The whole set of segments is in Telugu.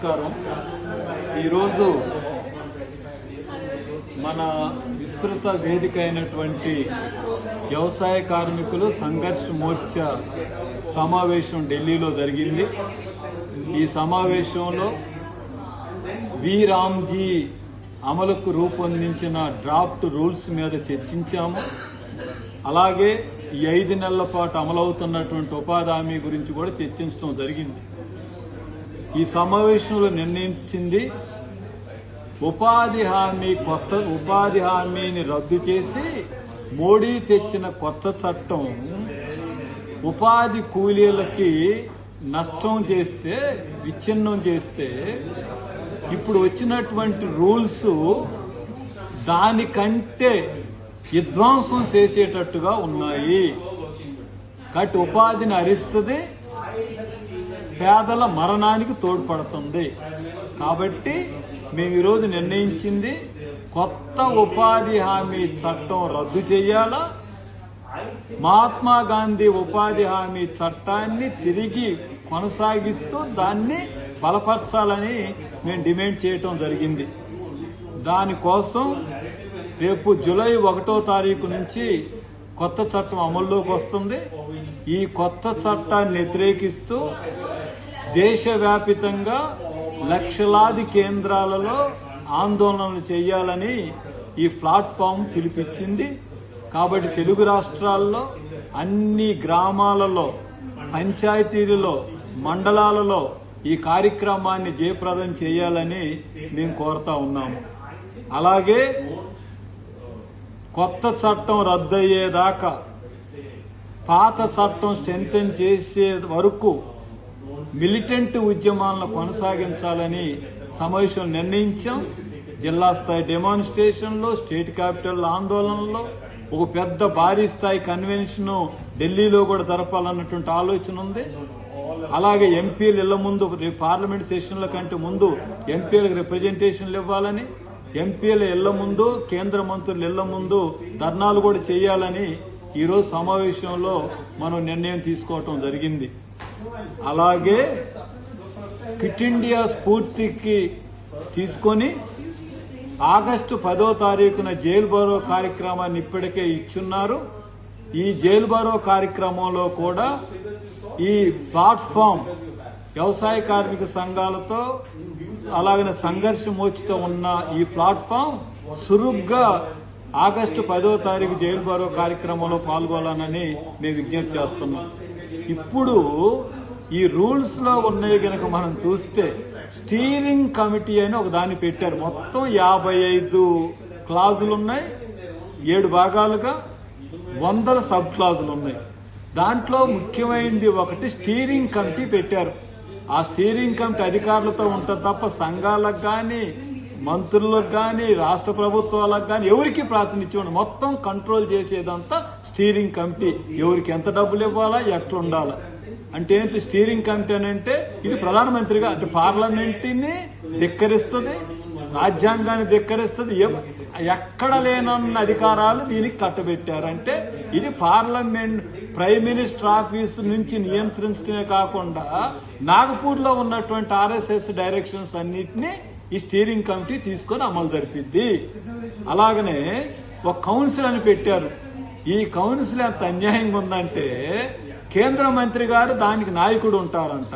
నమస్కారం. ఈరోజు మన విస్తృత వేదిక అయినటువంటి వ్యవసాయ కార్మికులు సంఘర్ష్ మోర్చా సమావేశం ఢిల్లీలో జరిగింది. ఈ సమావేశంలో వి రామ్జీ అమలుకు రూపొందించిన డ్రాఫ్ట్ రూల్స్ మీద చర్చించాము. అలాగే ఈ 5 నెలల పాటు అమలవుతున్నటువంటి ఉపాధి హామీ గురించి కూడా చర్చించడం జరిగింది. ఈ సమావేశంలో నిర్ణయించింది కొత్త ఉపాధి హామీని రద్దు చేసి మోడీ తెచ్చిన కొత్త చట్టం ఉపాధి కూలీలకి నష్టం చేస్తే, విచ్ఛిన్నం చేస్తే ఇప్పుడు వచ్చినటువంటి రూల్స్ దానికంటే విధ్వంసం చేసేటట్టుగా ఉన్నాయి. కాబట్టి ఉపాధిని హరిస్తుంది, పేదల మరణానికి తోడ్పడుతుంది. కాబట్టి మేము ఈరోజు నిర్ణయించింది కొత్త ఉపాధి హామీ చట్టం రద్దు చేయాలా, మహాత్మా గాంధీ ఉపాధి హామీ చట్టాన్ని తిరిగి కొనసాగిస్తూ దాన్ని బలపరచాలని మేము డిమాండ్ చేయటం జరిగింది. దానికోసం రేపు జూలై 1వ తారీఖు నుంచి కొత్త చట్టం అమల్లోకి వస్తుంది. ఈ కొత్త చట్టాన్ని వ్యతిరేకిస్తూ దేశవ్యాపితంగా లక్షలాది కేంద్రాలలో ఆందోళనలు చేయాలని ఈ ప్లాట్ఫామ్ పిలిపించింది. కాబట్టి తెలుగు రాష్ట్రాల్లో అన్ని గ్రామాలలో, పంచాయతీలలో, మండలాలలో ఈ కార్యక్రమాన్ని జయప్రదం చేయాలని మేము కోరుతా ఉన్నాము. అలాగే కొత్త చట్టం రద్దయ్యేదాకా పాత చట్టం స్ట్రెంథెన్ చేసే వరకు మిలిటెంట్ ఉద్యమాలను కొనసాగించాలని సమావేశం నిర్ణయించాం. జిల్లా స్థాయి డెమాన్స్ట్రేషన్లో, స్టేట్ క్యాపిటల్ ఆందోళనలో, ఒక పెద్ద భారీ స్థాయి కన్వెన్షన్ ఢిల్లీలో కూడా జరపాలన్నటువంటి ఆలోచన ఉంది. అలాగే ఎంపీలు ఇళ్ల ముందు పార్లమెంట్ సెషన్ల కంటే ముందు ఎంపీలకు రిప్రజెంటేషన్లు ఇవ్వాలని, ఎంపీల ఇళ్ల ముందు, కేంద్ర మంత్రుల ఇళ్ల ముందు ధర్నాలు కూడా చేయాలని ఈరోజు సమావేశంలో మనం నిర్ణయం తీసుకోవటం జరిగింది. అలాగే ఫిట్ ఇండియా స్ఫూర్తికి తీసుకొని ఆగస్టు 10వ తారీఖున జైలు బరో కార్యక్రమాన్ని ఇప్పటికే ఇచ్చున్నారు. ఈ జైలు బరో కార్యక్రమంలో కూడా ఈ ప్లాట్ఫామ్ వ్యవసాయ కార్మిక సంఘాలతో అలాగే సంఘర్ష మోర్చాతో ఉన్న ఈ ప్లాట్ఫామ్ చురుగ్గా ఆగస్టు 10వ తారీఖు జైలు బరో కార్యక్రమంలో పాల్గొనాలని మేము విజ్ఞప్తి చేస్తున్నాం. ఇప్పుడు ఈ రూల్స్ లో ఉన్నవి కనుక మనం చూస్తే స్టీరింగ్ కమిటీ అని ఒక దాన్ని పెట్టారు. మొత్తం 55 క్లాజులు ఉన్నాయి, 7 భాగాలుగా 100 సబ్ క్లాజులు ఉన్నాయి. దాంట్లో ముఖ్యమైనది ఒకటి స్టీరింగ్ కమిటీ పెట్టారు. ఆ స్టీరింగ్ కమిటీ అధికారులతో ఉంటుంది తప్ప సంఘాలకు కానీ, మంత్రులకు కానీ, రాష్ట్ర ప్రభుత్వాలకు కానీ ఎవరికి ప్రాతినిధ్యం ఉండదు. మొత్తం కంట్రోల్ చేసేదంతా స్టీరింగ్ కమిటీ. ఎవరికి ఎంత డబ్బులు ఇవ్వాలా, ఎట్లా ఉండాలా అంటే ఏంటి స్టీరింగ్ కమిటీ అని అంటే ఇది ప్రధానమంత్రిగా అంటే పార్లమెంటుని ధిక్కరిస్తుంది, రాజ్యాంగాన్ని ధిక్కరిస్తుంది. ఎక్కడ లేనన్న అధికారాలు దీనికి కట్టబెట్టారంటే ఇది పార్లమెంట్ ప్రైమ్ మినిస్టర్ ఆఫీస్ నుంచి నియంత్రించడమే కాకుండా నాగపూర్లో ఉన్నటువంటి RSS డైరెక్షన్స్ అన్నిటినీ ఈ స్టీరింగ్ కమిటీ తీసుకొని అమలు జరిపిద్ది. అలాగనే ఒక కౌన్సిల్ అని పెట్టారు. ఈ కౌన్సిల్ ఎంత అన్యాయంగా ఉందంటే కేంద్ర మంత్రి గారు దానికి నాయకుడు ఉంటారంట,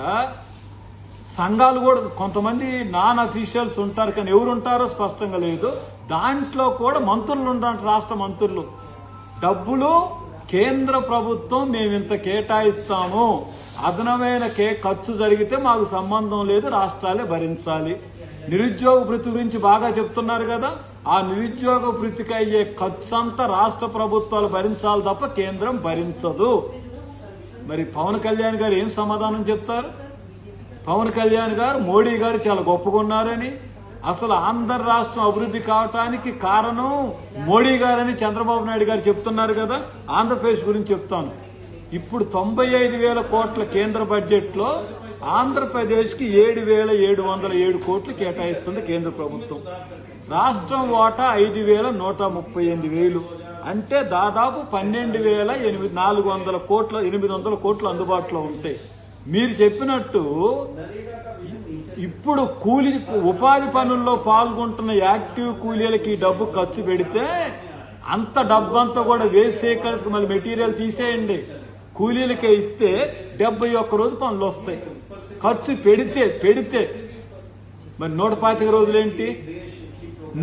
సంఘాలు కూడా కొంతమంది నాన్ అఫీషియల్స్ ఉంటారు, కానీ ఎవరు ఉంటారో స్పష్టంగా లేదు. దాంట్లో కూడా మంత్రులు ఉంటారు, రాష్ట్ర మంత్రులు. డబ్బులు కేంద్ర ప్రభుత్వం మేము ఇంత కేటాయిస్తాము, అదనమైన ఖర్చు జరిగితే మాకు సంబంధం లేదు, రాష్ట్రాలే భరించాలి. నిరుద్యోగ భృతి గురించి బాగా చెప్తున్నారు కదా, ఆ నిరుద్యోగ భృతికి అయ్యే ఖర్చు అంతా రాష్ట్ర ప్రభుత్వాలు భరించాలి తప్ప కేంద్రం భరించదు. మరి పవన్ కళ్యాణ్ గారు ఏం సమాధానం చెప్తారు? పవన్ కళ్యాణ్ గారు మోడీ గారు చాలా గొప్పగా ఉన్నారని, అసలు ఆంధ్ర రాష్ట్రం అభివృద్ధి కావటానికి కారణం మోడీ గారని చంద్రబాబు నాయుడు గారు చెప్తున్నారు కదా. ఆంధ్రప్రదేశ్ గురించి చెప్తాను. ఇప్పుడు 95,000 కోట్ల కేంద్ర బడ్జెట్ లో ఆంధ్రప్రదేశ్కి 7,707 కోట్లు కేటాయిస్తుంది కేంద్ర ప్రభుత్వం. రాష్ట్రం వాటా 5,138,000 అంటే దాదాపు 12,400 కోట్ల 800 కోట్లు అందుబాటులో ఉంటాయి. మీరు చెప్పినట్టు ఇప్పుడు ఉపాధి పనుల్లో పాల్గొంటున్న యాక్టివ్ కూలీలకి ఈ డబ్బు ఖర్చు పెడితే అంత డబ్బంతా కూడా వేస్ట్ సేకరించి మళ్ళీ మెటీరియల్ తీసేయండి, కూలీలకే ఇస్తే 71 రోజు పనులు వస్తాయి. ఖర్చు పెడితే మరి 125 రోజులేంటి?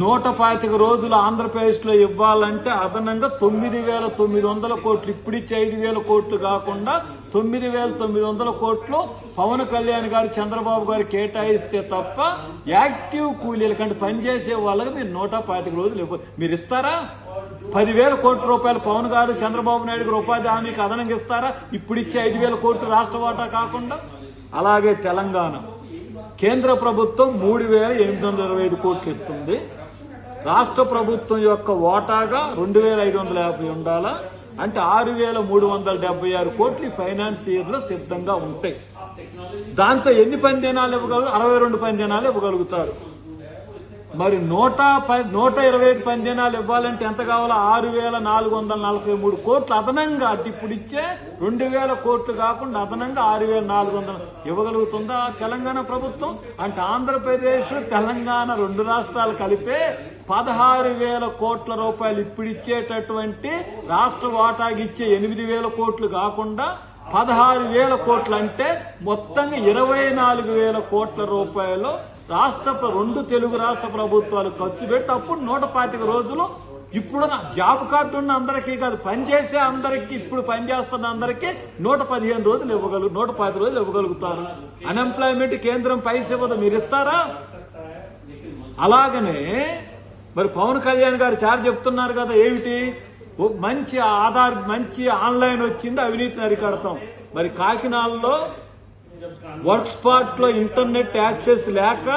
125 రోజులు ఆంధ్రప్రదేశ్లో ఇవ్వాలంటే అదనంగా 9,900 కోట్లు, ఇప్పుడిచ్చే 5,000 కోట్లు కాకుండా 9,900 కోట్లు పవన్ కళ్యాణ్ గారు చంద్రబాబు గారు కేటాయిస్తే తప్ప యాక్టివ్ కూలీల కంటే పనిచేసే వాళ్ళకి మీరు 125 రోజులు ఇవ్వాలి. మీరు ఇస్తారా? 10,000 కోట్ల రూపాయలు పవన్ గారు చంద్రబాబు నాయుడు గారు ఉపాధి హామీకి అదనంగా ఇస్తారా? ఇప్పుడిచ్చే 5,000 కోట్లు రాష్ట్ర వాటా కాకుండా. అలాగే తెలంగాణ కేంద్ర ప్రభుత్వం 3,825 కోట్లు ఇస్తుంది. రాష్ట్ర ప్రభుత్వం యొక్క వాటాగా 2,550 ఉండాలా, అంటే 6,376 కోట్లు1 ఇయర్ లో సిద్ధంగా ఉంటాయి. దాంతో ఎన్ని పని దినాలు ఇవ్వగలుగుతారు? 62 పని దినాలు ఇవ్వగలుగుతారు. మరి 125 పని దినాలు ఇవ్వాలంటే ఎంత కావాలో? 6,443 కోట్లు అదనంగా, అంటే ఇప్పుడు ఇచ్చే 2,000 కోట్లు కాకుండా అదనంగా 6,400 ఇవ్వగలుగుతుందా తెలంగాణ ప్రభుత్వం? అంటే ఆంధ్రప్రదేశ్ తెలంగాణ 2 రాష్ట్రాలు కలిపే 16,000 కోట్ల రూపాయలు ఇప్పుడు ఇచ్చేటటువంటి రాష్ట్ర వాటాకి ఇచ్చే 8,000 కోట్లు కాకుండా 16,000 కోట్లు, అంటే మొత్తంగా 24,000 కోట్ల రూపాయలు రెండు తెలుగు రాష్ట్ర ప్రభుత్వాలు ఖర్చు పెడితే అప్పుడు 125 రోజులు ఇప్పుడు జాబ్ కార్డు ఉన్న అందరికీ కాదు, పనిచేసే అందరికీ, ఇప్పుడు పనిచేస్తున్న అందరికీ 115 రోజులు 110 రోజులు ఇవ్వగలుగుతారు. అన్ఎంప్లాయ్మెంట్ కేంద్రం పైసా ఇవ్వదు, మీరు ఇస్తారా? అలాగనే మరి పవన్ కళ్యాణ్ గారు చార్జ్ చెప్తున్నారు కదా, ఏమిటి? మంచి ఆన్లైన్ వచ్చింది, అవినీతిని అరికడతాం. మరి కాకినాడలో వర్క్ స్పాట్ లో ఇంటర్నెట్ యాక్సెస్ లేక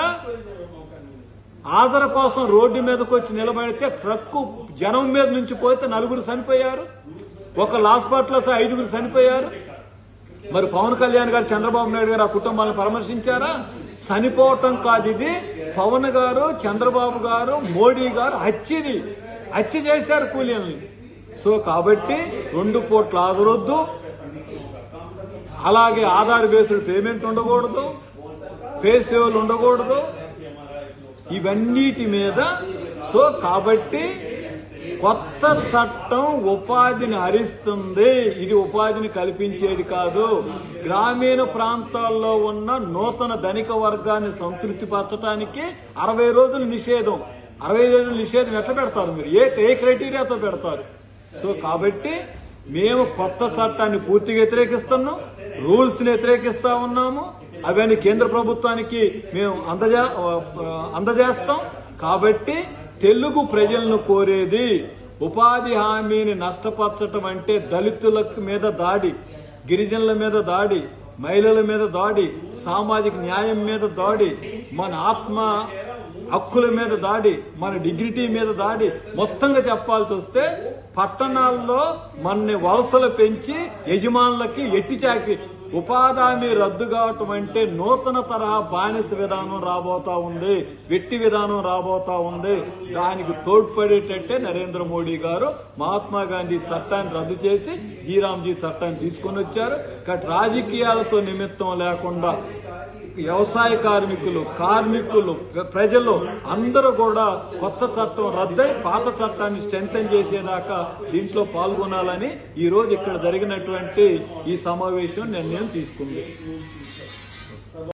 ఆధార్ కోసం రోడ్డు మీదకి వచ్చి నిలబడితే ట్రక్కు జనం మీద నుంచి పోతే 4 చనిపోయారు, ఒక హాస్పిటల్ లో 5 చనిపోయారు. మరి పవన్ కళ్యాణ్ గారు చంద్రబాబు నాయుడు గారు ఆ కుటుంబాలను పరామర్శించారా? చనిపోవటం కాదు, ఇది పవన్ గారు చంద్రబాబు గారు మోడీ గారు హత్య చేశారు కూలీలని. సో కాబట్టి 2 పూట్ల ఆదరొద్దు, అలాగే ఆధార్ బేస్డ్ పేమెంట్ ఉండకూడదు, పే సేవలు ఉండకూడదు, ఇవన్నిటి మీద. సో కాబట్టి కొత్త చట్టం ఉపాధిని హరిస్తుంది, ఇది ఉపాధిని కల్పించేది కాదు. గ్రామీణ ప్రాంతాల్లో ఉన్న నూతన ధనిక వర్గాన్ని సంతృప్తిపరచడానికి 60 రోజులు నిషేధం. 60 రోజులు నిషేధం ఎట్లా పెడతారు మీరు? ఏ క్రైటీరియాతో పెడతారు? సో కాబట్టి మేము కొత్త చట్టాన్ని పూర్తిగా వ్యతిరేకిస్తున్నాం, రూల్స్ ని వ్యతిరేకిస్తా ఉన్నాము. అవన్నీ కేంద్ర ప్రభుత్వానికి మేము అందజేస్తాం. కాబట్టి తెలుగు ప్రజలను కోరేది, ఉపాధి హామీని నష్టపరచటం అంటే దళితుల మీద దాడి, గిరిజనుల మీద దాడి, మహిళల మీద దాడి, సామాజిక న్యాయం మీద దాడి, మన ఆత్మ హక్కుల మీద దాడి, మన డిగ్నిటీ మీద దాడి. మొత్తంగా చెప్పాల్సి వస్తే పట్టణాల్లో మనని వలసలు పెంచి యజమానులకి ఎట్టి చాకి ఉపాధి హామీ రద్దు కావటం అంటే నూతన తరహా బానిస విధానం రాబోతా ఉంది, వెట్టి విధానం రాబోతా ఉంది. దానికి తోడ్పడేటట్టే నరేంద్ర మోడీ గారు మహాత్మా గాంధీ చట్టాన్ని రద్దు చేసి జీరాంజీ చట్టాన్ని తీసుకొని వచ్చారు. కాబట్టి రాజకీయాలతో నిమిత్తం లేకుండా వ్యవసాయ కార్మికులు ప్రజలు అందరూ కూడా కొత్త చట్టం రద్దై పాత చట్టాన్ని స్ట్రెంథెన్ చేసేదాకా దీంట్లో పాల్గొనాలని ఈ రోజు ఇక్కడ జరిగినటువంటి ఈ సమావేశం నిర్ణయం తీసుకుంది.